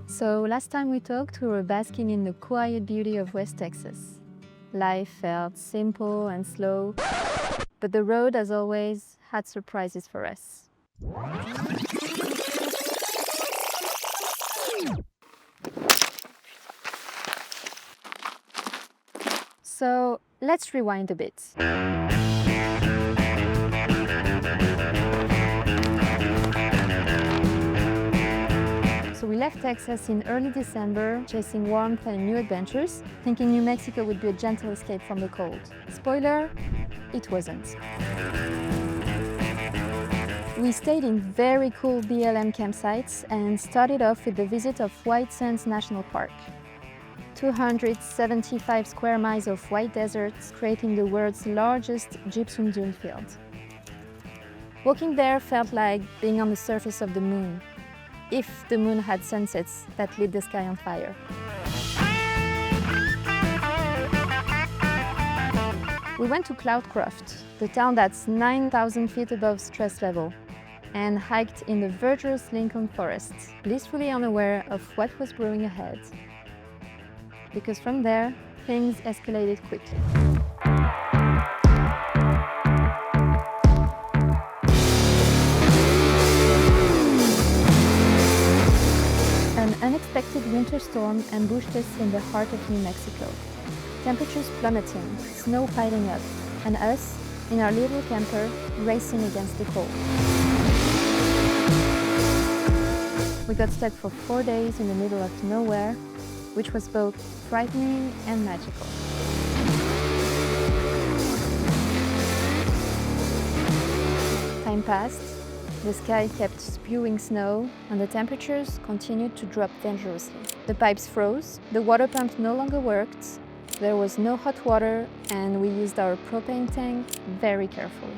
So last time we talked, we were basking in the quiet beauty of West Texas. Life felt simple and slow, but the road, as always, had surprises for us. So let's rewind a bit. So we left Texas in early December, chasing warmth and new adventures, thinking New Mexico would be a gentle escape from the cold. Spoiler, it wasn't. We stayed in very cool BLM campsites and started off with the visit of White Sands National Park. 275 square miles of white desert, creating the world's largest gypsum dune field. Walking there felt like being on the surface of the moon, if the moon had sunsets that lit the sky on fire. We went to Cloudcroft, the town that's 9,000 feet above stress level, and hiked in the verdurous Lincoln Forest, blissfully unaware of what was brewing ahead. Because from there, things escalated quickly. An unexpected winter storm ambushed us in the heart of New Mexico. Temperatures plummeting, snow piling up, and us, in our little camper, racing against the cold. We got stuck for 4 days in the middle of nowhere, which was both frightening and magical. Time passed, the sky kept spewing snow, and the temperatures continued to drop dangerously. The pipes froze, the water pump no longer worked, there was no hot water, and we used our propane tank very carefully.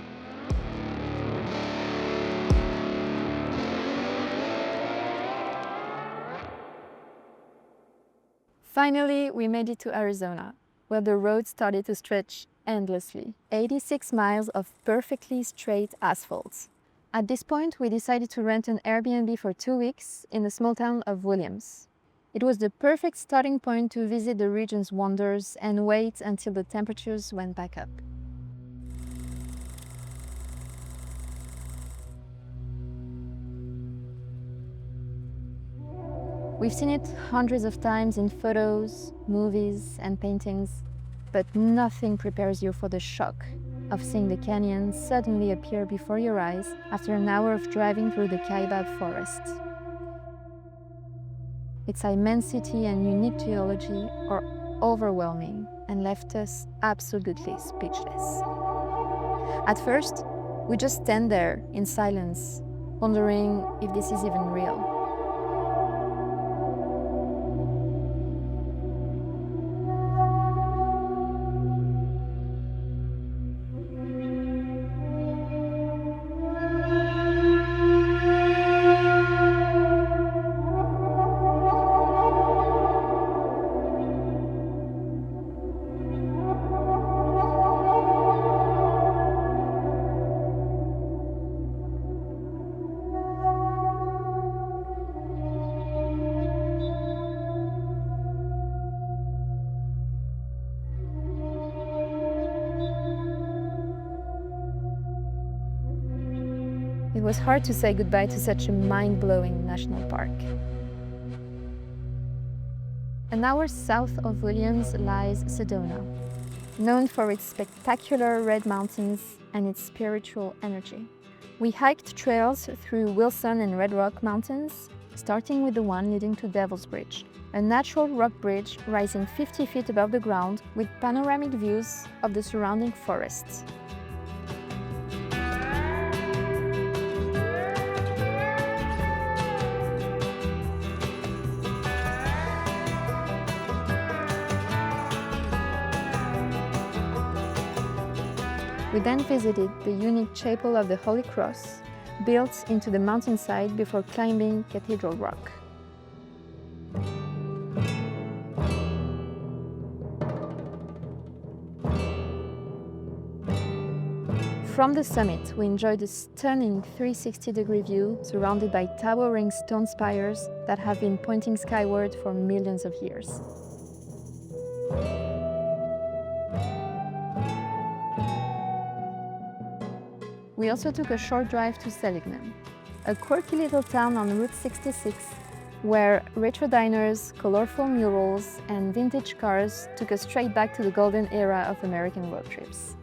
Finally, we made it to Arizona, where the road started to stretch endlessly. 86 miles of perfectly straight asphalt. At this point, we decided to rent an Airbnb for 2 weeks in the small town of Williams. It was the perfect starting point to visit the region's wonders and wait until the temperatures went back up. We've seen it hundreds of times in photos, movies, and paintings, but nothing prepares you for the shock of seeing the canyon suddenly appear before your eyes after an hour of driving through the Kaibab forest. Its immensity and unique geology are overwhelming and left us absolutely speechless. At first, we just stand there in silence, wondering if this is even real. It was hard to say goodbye to such a mind-blowing national park. An hour south of Williams lies Sedona, known for its spectacular red mountains and its spiritual energy. We hiked trails through Wilson and Red Rock mountains, starting with the one leading to Devil's Bridge, a natural rock bridge rising 50 feet above the ground with panoramic views of the surrounding forests. We then visited the unique Chapel of the Holy Cross, built into the mountainside before climbing Cathedral Rock. From the summit, we enjoyed a stunning 360-degree view surrounded by towering stone spires that have been pointing skyward for millions of years. We also took a short drive to Seligman, a quirky little town on Route 66 where retro diners, colorful murals, and vintage cars took us straight back to the golden era of American road trips.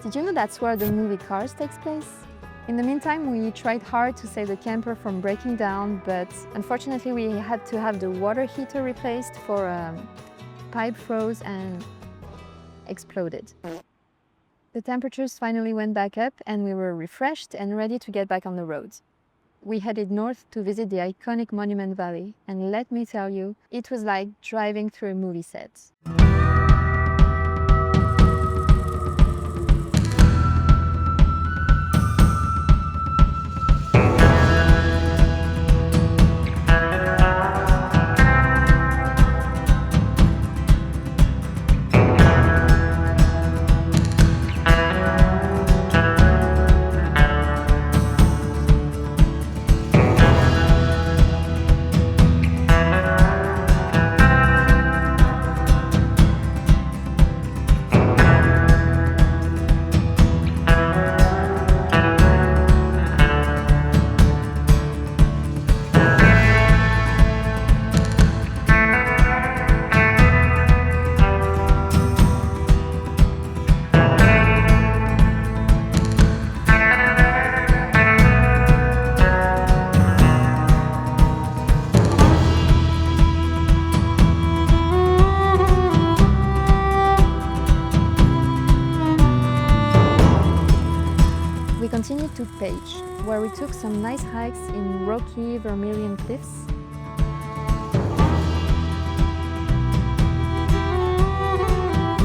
Did you know that's where the movie Cars takes place? In the meantime, we tried hard to save the camper from breaking down, but unfortunately we had to have the water heater replaced for pipe froze and exploded. The temperatures finally went back up and we were refreshed and ready to get back on the road. We headed north to visit the iconic Monument Valley, and let me tell you, it was like driving through a movie set. We continued to Page, where we took some nice hikes in rocky Vermilion cliffs.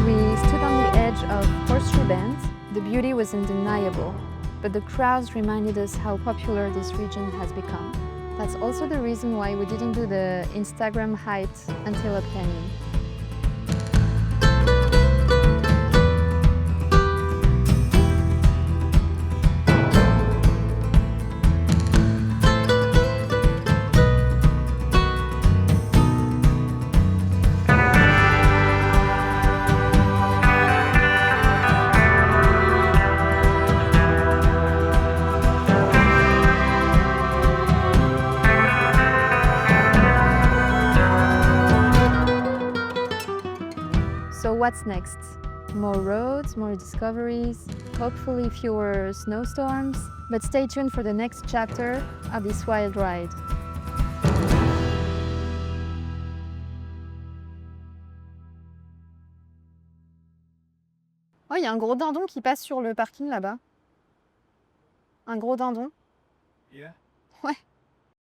We stood on the edge of Horseshoe Bend. The beauty was undeniable, but the crowds reminded us how popular this region has become. That's also the reason why we didn't do the Instagram hike until Up Canyon. So what's next? More roads, more discoveries, hopefully fewer snowstorms, but stay tuned for the next chapter of this wild ride. Oh, il y a un gros dindon qui passe sur le parking là-bas. Un gros dindon. Yeah. Ouais.